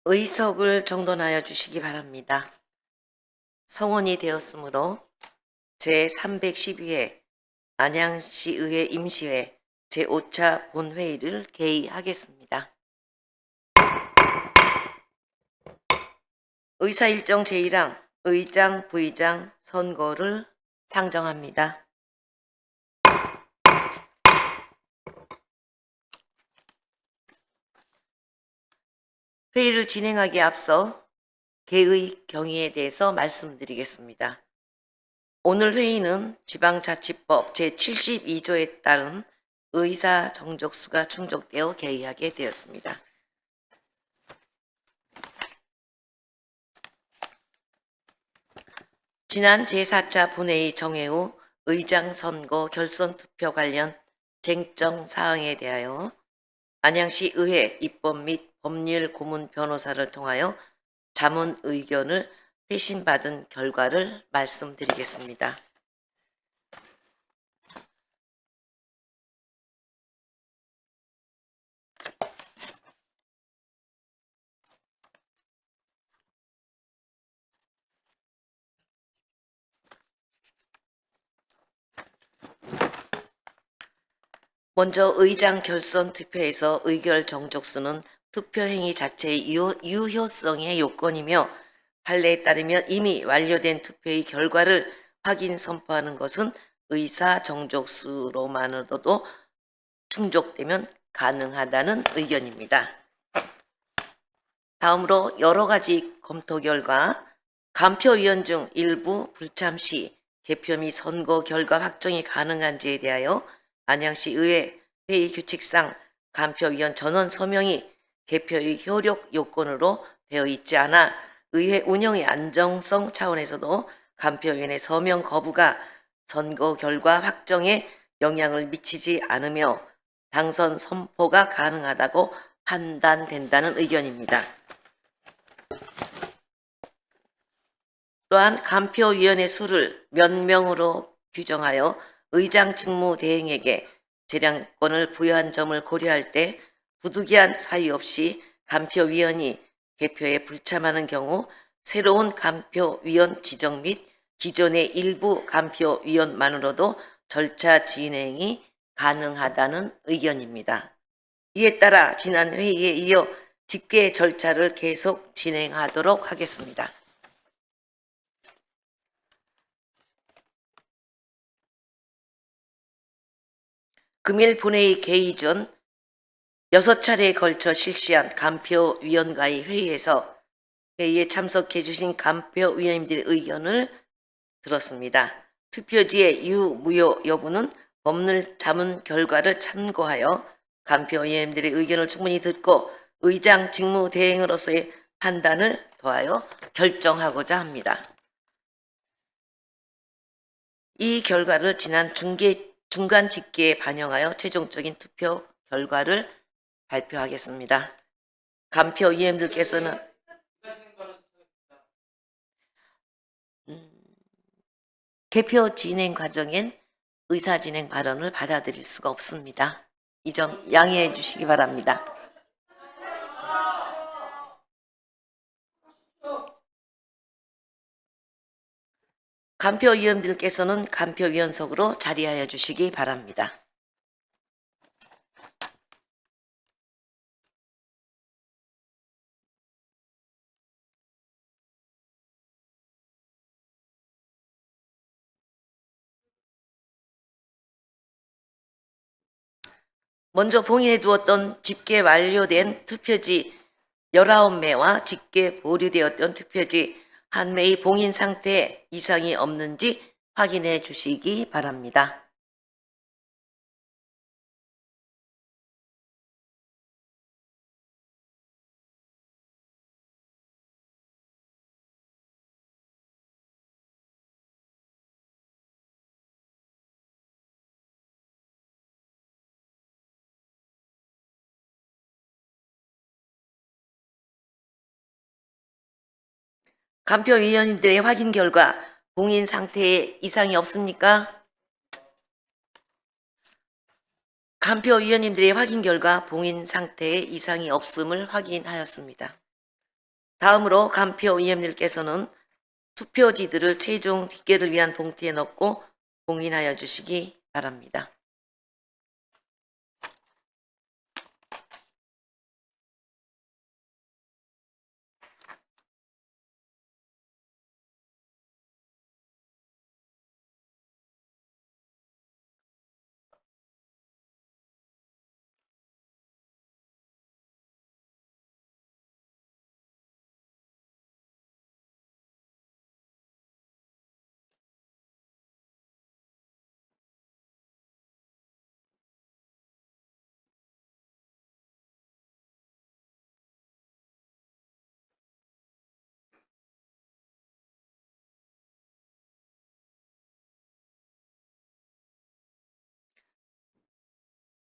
의석을 정돈하여 주시기 바랍니다. 성원이 되었으므로 제312회 안양시의회 임시회 제5차 본회의를 개의하겠습니다. 의사일정 제1항 의장, 부의장 선거를 상정합니다. 회의를 진행하기에 앞서 개의 경위에 대해서 말씀드리겠습니다. 오늘 회의는 지방자치법 제72조에 따른 의사 정족수가 충족되어 개의하게 되었습니다. 지난 제4차 본회의 정회 후 의장 선거 결선 투표 관련 쟁점 사항에 대하여 안양시 의회 입법 및 법률 고문 변호사를 통하여 자문 의견을 회신받은 결과를 말씀드리겠습니다. 먼저 의장 결선 투표에서 의결 정족수는 투표 행위 자체의 유효성의 요건이며 판례에 따르면 이미 완료된 투표의 결과를 확인 선포하는 것은 의사 정족수로만으로도 충족되면 가능하다는 의견입니다. 다음으로 여러 가지 검토 결과 간표위원 중 일부 불참 시 개표 및 선거 결과 확정이 가능한지에 대하여 안양시 의회 회의 규칙상 간표위원 전원 서명이 개표의 효력 요건으로 되어 있지 않아 의회 운영의 안정성 차원에서도 간표위원의 서명 거부가 선거 결과 확정에 영향을 미치지 않으며 당선 선포가 가능하다고 판단된다는 의견입니다. 또한 간표위원회 수를 몇 명으로 규정하여 의장 직무 대행에게 재량권을 부여한 점을 고려할 때 부득이한 사유 없이 간표위원이 개표에 불참하는 경우 새로운 간표위원 지정 및 기존의 일부 간표위원만으로도 절차 진행이 가능하다는 의견입니다. 이에 따라 지난 회의에 이어 직계 절차를 계속 진행하도록 하겠습니다. 금일 본회의 개의 전 6차례에 걸쳐 실시한 간표위원과의 회의에서 회의에 참석해 주신 간표위원님들의 의견을 들었습니다. 투표지의 유무효 여부는 법률 자문 결과를 참고하여 간표위원님들의 의견을 충분히 듣고 의장 직무 대행으로서의 판단을 더하여 결정하고자 합니다. 이 결과를 지난 중간 집계에 반영하여 최종적인 투표 결과를 발표하겠습니다. 간표위원님들께서는 개표 진행 과정엔 의사 진행 발언을 받아들일 수가 없습니다. 이 점 양해해 주시기 바랍니다. 간표위원들께서는 간표위원석으로 자리하여 주시기 바랍니다. 먼저 봉인해 두었던 집계 완료된 투표지 19매와 집계 보류되었던 투표지 1매의 봉인 상태에 이상이 없는지 확인해 주시기 바랍니다. 간표위원님들의 확인 결과 봉인 상태에 이상이 없습니까? 간표위원님들의 확인 결과 봉인 상태에 이상이 없음을 확인하였습니다. 다음으로 간표 위원님께서는 투표지들을 최종 집계를 위한 봉투에 넣고 봉인하여 주시기 바랍니다.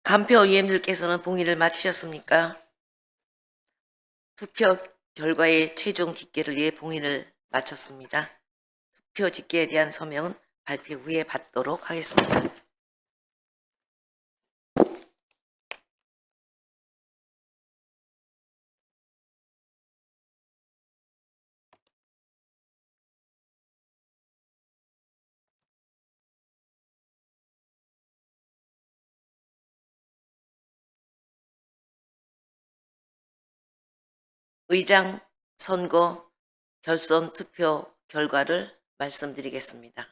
간표 위원님께서는 봉인을 마치셨습니까? 투표 결과의 최종 집계를 위해 봉인을 마쳤습니다. 투표 집계에 대한 서명은 발표 후에 받도록 하겠습니다. 의장 선거 결선 투표 결과를 말씀드리겠습니다.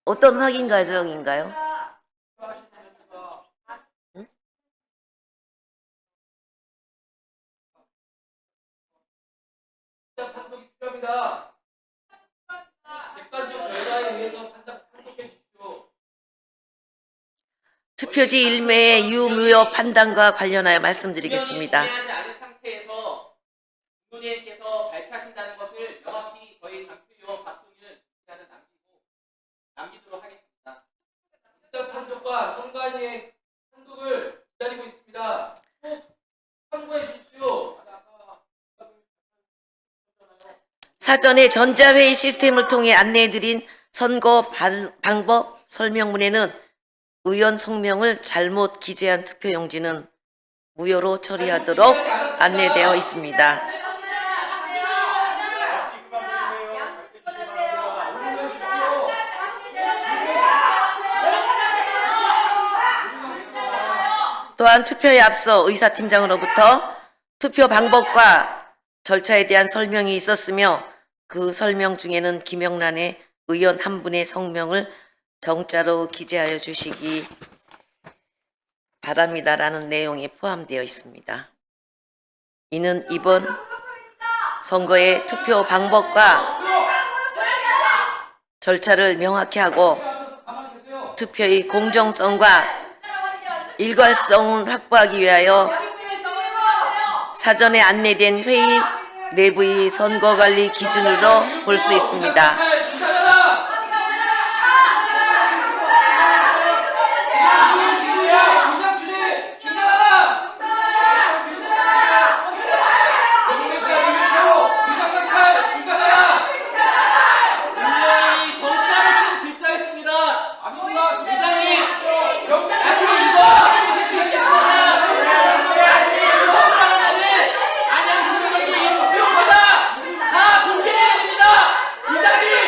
어떤 확인 과정인가요? 응? 판독이 필요합니다. 객관적 결과에 의해서 판독해 주십시오. 투표지 일매의 유무효 판단과 관련하여 말씀드리겠습니다. 동의하지 않은 상태에서 국무위원께서 발표하신다는 것을 명확히 저희 당표위원 박동윤 기자는 남기도록 하겠습니다. 일단 판독과 선관위의 판독을 기다리고 있습니다. 꼭 참고해 주십시오. 사전에 전자회의 시스템을 통해 안내해드린 선거 방법 설명문에는 의원 성명을 잘못 기재한 투표용지는 무효로 처리하도록 안내되어 있습니다. 또한 투표에 앞서 의사팀장으로부터 투표 방법과 절차에 대한 설명이 있었으며 그 설명 중에는 기명란에 의원 한 분의 성명을 정자로 기재하여 주시기 바랍니다라는 내용이 포함되어 있습니다. 이는 이번 선거의 투표 방법과 절차를 명확히 하고 투표의 공정성과 일관성을 확보하기 위하여 사전에 안내된 회의 내부의 선거관리 기준으로 볼 수 있습니다. 안양시민에게 이 투표용지가 다 공개해야 됩니다. 의장님!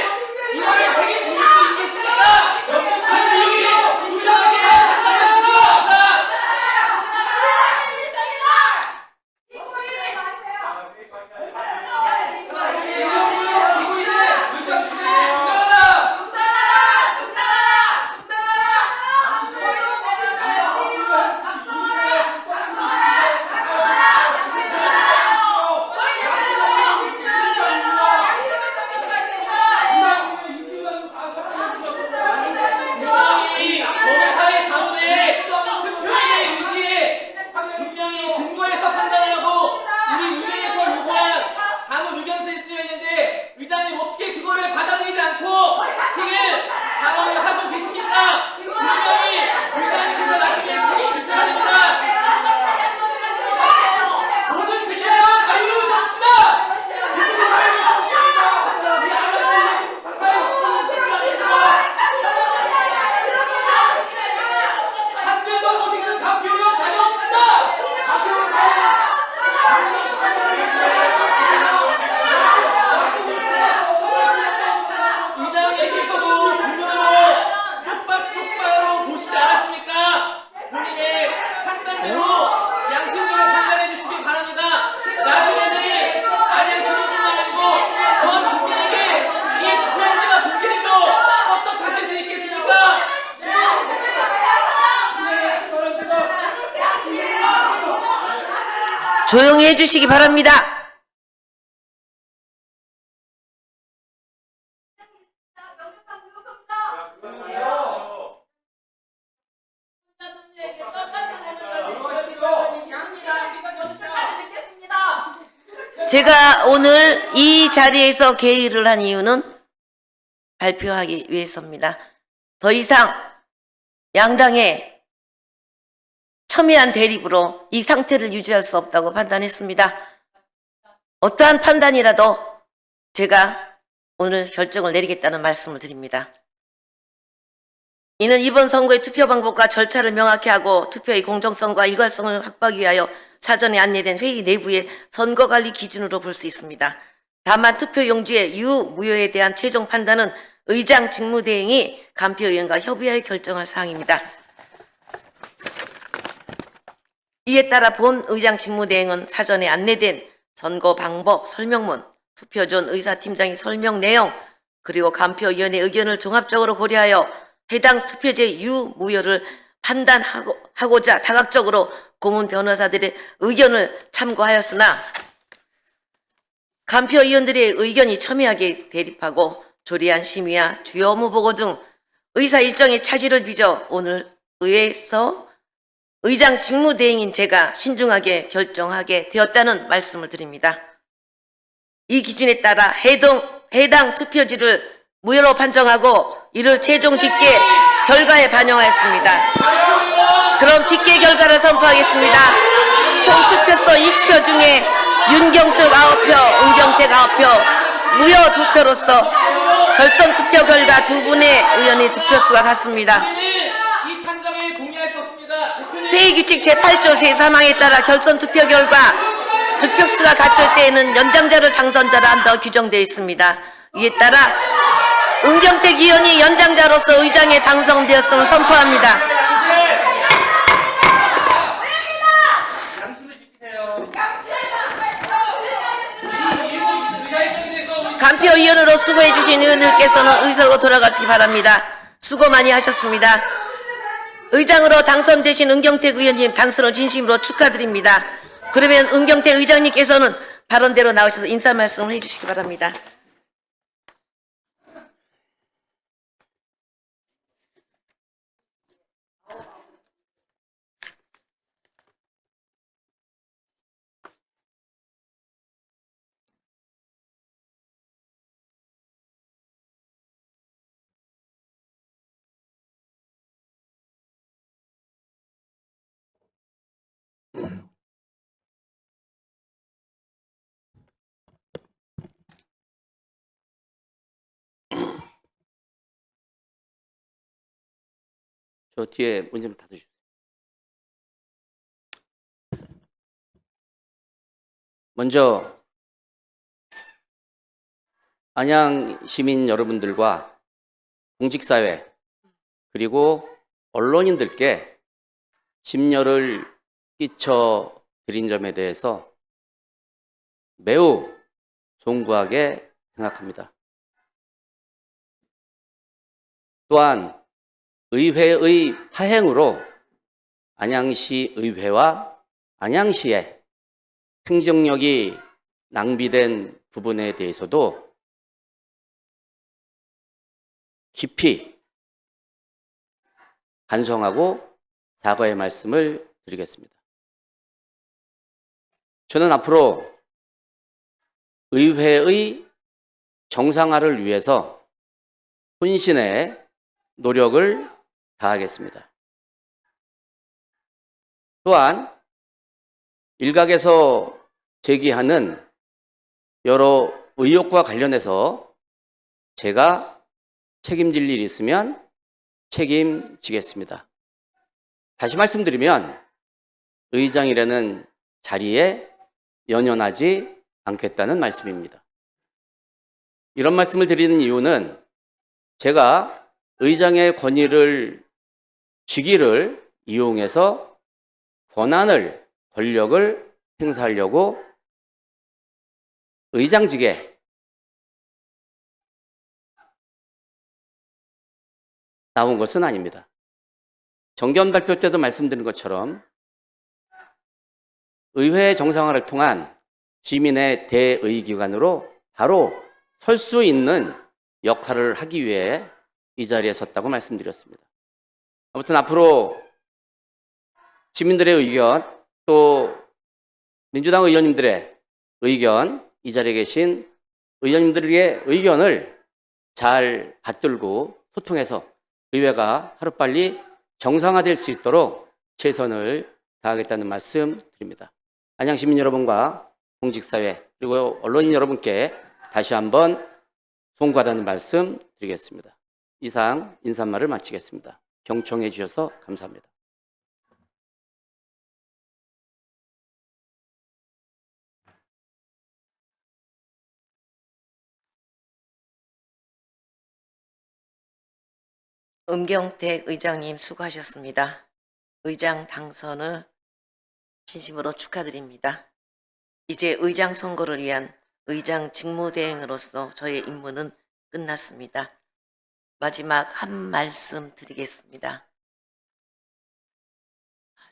조용히 해주시기 바랍니다. 제가 오늘 이 자리에서 개의를 한 이유는 발표하기 위해서입니다. 더 이상 양당의 첨예한 대립으로 이 상태를 유지할 수 없다고 판단했습니다. 어떠한 판단이라도 제가 오늘 결정을 내리겠다는 말씀을 드립니다. 이는 이번 선거의 투표 방법과 절차를 명확히 하고 투표의 공정성과 일관성을 확보하기 위하여 사전에 안내된 회의 내부의 선거관리 기준으로 볼 수 있습니다. 다만 투표용지의 유무효에 대한 최종 판단은 의장 직무대행이 간표위원과 협의하여 결정할 사항입니다. 이에 따라 본 의장 직무대행은 사전에 안내된 선거 방법 설명문, 투표존 의사팀장의 설명 내용, 그리고 간표위원회 의견을 종합적으로 고려하여 해당 투표제 유무효를 판단하고자 다각적으로 고문 변호사들의 의견을 참고하였으나 간표위원들의 의견이 첨예하게 대립하고 조리한 심의와 주요 업무 보고 등 의사 일정의 차질을 빚어 오늘 의회에서 의장 직무대행인 제가 신중하게 결정하게 되었다는 말씀을 드립니다. 이 기준에 따라 해당 투표지를 무효로 판정하고 이를 최종 집계 결과에 반영하였습니다. 그럼 집계 결과를 선포하겠습니다. 총 투표소 20표 중에 윤경숙 9표, 은경택 9표, 무효 2표로서 결선 투표 결과 두 분의 의원의 득표수가 같습니다. 이 판정에 동의할 수 없습니다. 회의규칙 제8조 제3항에 따라 결선 투표 결과 득표수가 같을 때에는 연장자를 당선자로 한다고 규정되어 있습니다. 이에 따라 은경택 의원이 연장자로서 의장에 당선되었음을 선포합니다. 간표위원으로 수고해 주신 의원들께서는 의사로 돌아가시기 바랍니다. 수고 많이 하셨습니다. 의장으로 당선되신 은경택 의원님 당선을 진심으로 축하드립니다. 그러면 은경택 의장님께서는 발언대로 나오셔서 인사 말씀을 해주시기 바랍니다. 저 뒤에 문 좀 닫아주세요. 먼저 안양 시민 여러분들과 공직사회 그리고 언론인들께 심려를 끼쳐 드린 점에 대해서 매우 송구하게 생각합니다. 또한 의회의 파행으로 안양시 의회와 안양시의 행정력이 낭비된 부분에 대해서도 깊이 반성하고 사과의 말씀을 드리겠습니다. 저는 앞으로 의회의 정상화를 위해서 혼신의 노력을 다하겠습니다. 또한 일각에서 제기하는 여러 의혹과 관련해서 제가 책임질 일이 있으면 책임지겠습니다. 다시 말씀드리면 의장이라는 자리에 연연하지 않겠다는 말씀입니다. 이런 말씀을 드리는 이유는 제가 의장의 권위를 직위를 이용해서 권력을 행사하려고 의장직에 나온 것은 아닙니다. 정견 발표 때도 말씀드린 것처럼 의회 정상화를 통한 시민의 대의기관으로 바로 설 수 있는 역할을 하기 위해 이 자리에 섰다고 말씀드렸습니다. 아무튼 앞으로 시민들의 의견, 또 민주당 의원님들의 의견, 이 자리에 계신 의원님들의 의견을 잘 받들고 소통해서 의회가 하루빨리 정상화될 수 있도록 최선을 다하겠다는 말씀 드립니다. 안양시민 여러분과 공직사회 그리고 언론인 여러분께 다시 한번 송구하다는 말씀 드리겠습니다. 이상 인사말을 마치겠습니다. 경청해 주셔서 감사합니다. 음경택 의장님 수고하셨습니다. 의장 당선을 진심으로 축하드립니다. 이제 의장 선거를 위한 의장 직무대행으로서 저의 임무는 끝났습니다. 마지막 한 말씀 드리겠습니다.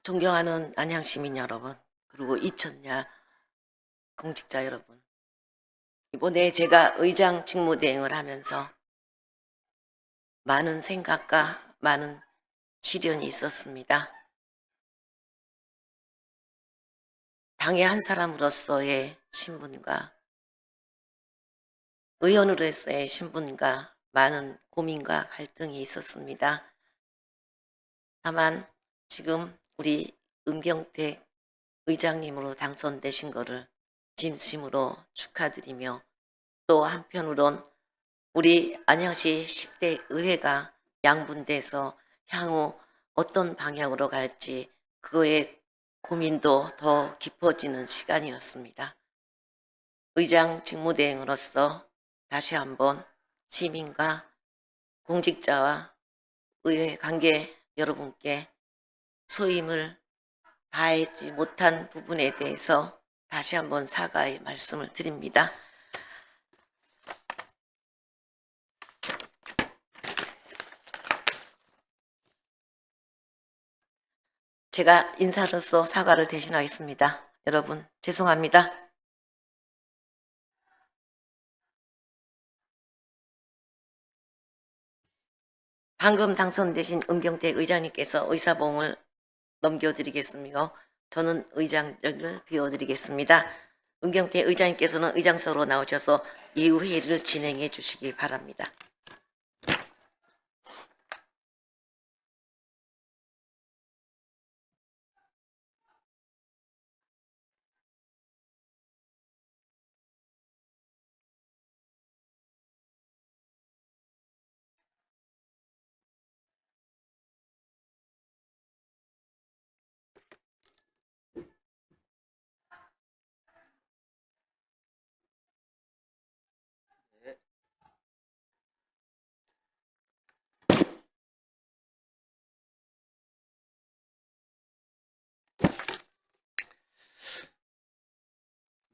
존경하는 안양시민 여러분, 그리고 이천야 공직자 여러분, 이번에 제가 의장 직무대행을 하면서 많은 생각과 많은 시련이 있었습니다. 당의 한 사람으로서의 신분과 의원으로서의 신분과 많은 고민과 갈등이 있었습니다. 다만 지금 우리 음경택 의장님으로 당선되신 것을 진심으로 축하드리며, 또 한편으론 우리 안양시 10대 의회가 양분돼서 향후 어떤 방향으로 갈지 그거에 고민도 더 깊어지는 시간이었습니다. 의장 직무대행으로서 다시 한번 시민과 공직자와 의회 관계 여러분께 소임을 다하지 못한 부분에 대해서 다시 한번 사과의 말씀을 드립니다. 제가 인사로서 사과를 대신하겠습니다. 여러분 죄송합니다. 방금 당선되신 음경택 의장님께서 의사봉을 넘겨드리겠습니다. 저는 의장을 비워드리겠습니다. 음경택 의장님께서는 의장석으로 나오셔서 이후 회의를 진행해 주시기 바랍니다.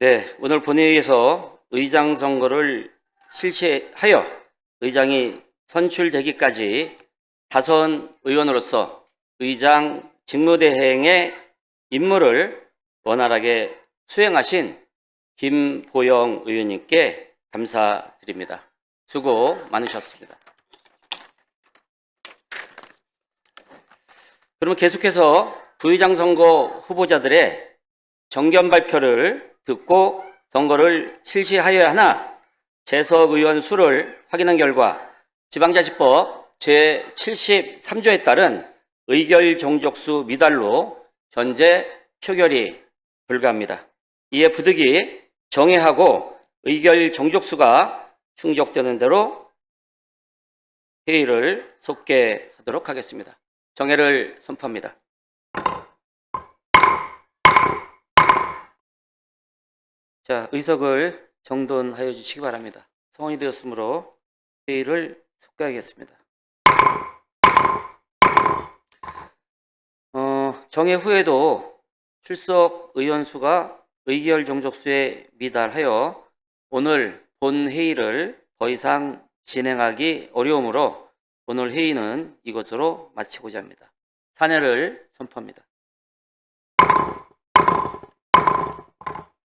네, 오늘 본회의에서 의장 선거를 실시하여 의장이 선출되기까지 다선 의원으로서 의장 직무대행의 임무를 원활하게 수행하신 김보영 의원님께 감사드립니다. 수고 많으셨습니다. 그러면 계속해서 부의장 선거 후보자들의 정견 발표를 듣고 선거를 실시하여야 하나 재석 의원 수를 확인한 결과 지방자치법 제73조에 따른 의결 종족수 미달로 현재 표결이 불가합니다. 이에 부득이 정회하고 의결 종족수가 충족되는 대로 회의를 속개하도록 하겠습니다. 정회를 선포합니다. 자, 의석을 정돈하여 주시기 바랍니다. 성원이 되었으므로 회의를 속개하겠습니다. 정회 후에도 출석 의원 수가 의결 종족수에 미달하여 오늘 본 회의를 더 이상 진행하기 어려우므로 오늘 회의는 이것으로 마치고자 합니다. 사내를 선포합니다.